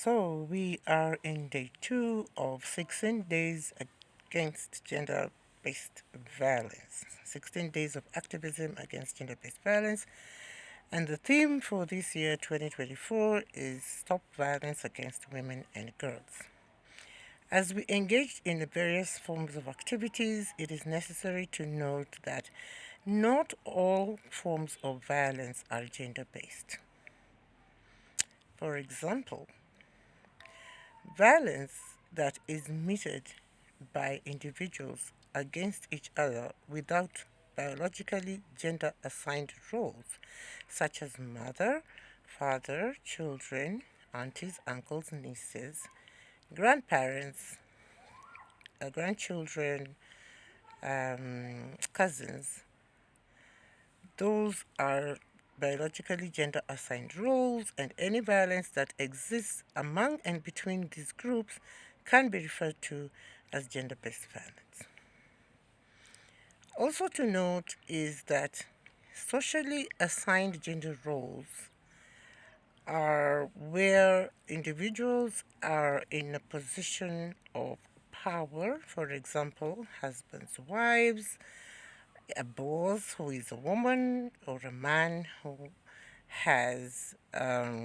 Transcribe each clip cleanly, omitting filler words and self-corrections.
So we are in day 2 of 16 days against gender-based violence. 16 days of activism against gender-based violence. And the theme for this year, 2024, is Stop Violence Against Women and Girls. As we engage in the various forms of activities, it is necessary to note that not all forms of violence are gender-based. For example, violence that is meted by individuals against each other without biologically gender assigned roles, such as mother, father, children, aunties, uncles, nieces, grandparents, grandchildren, cousins. Those are biologically gender assigned roles, and any violence that exists among and between these groups can be referred to as gender based violence. Also, to note is that socially assigned gender roles are where individuals are in a position of power, for example, husbands, wives, a boss who is a woman, or a man who has a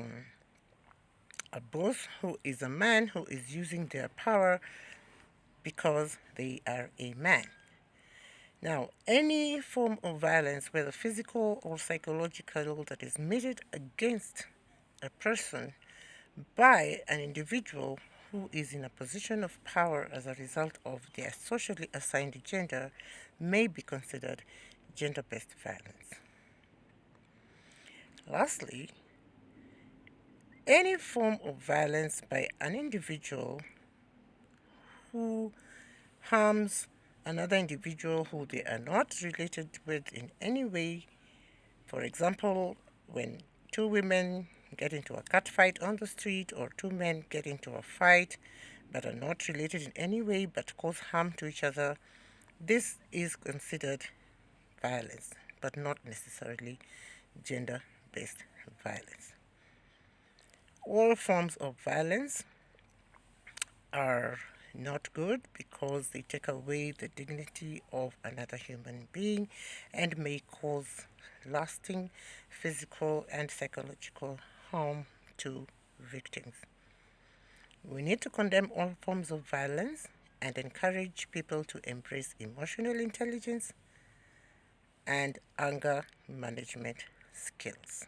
boss who is a man who is using their power because they are a man. Now, any form of violence, whether physical or psychological, that is meted against a person by an individual who is in a position of power as a result of their socially assigned gender may be considered gender based violence. Lastly, any form of violence by an individual who harms another individual who they are not related with in any way. For example, when two women get into a cat fight on the street, or two men get into a fight but are not related in any way but cause harm to each other, this is considered violence, but not necessarily gender based violence. All forms of violence are not good because they take away the dignity of another human being and may cause lasting physical and psychological harm to victims. We need to condemn all forms of violence and encourage people to embrace emotional intelligence and anger management skills.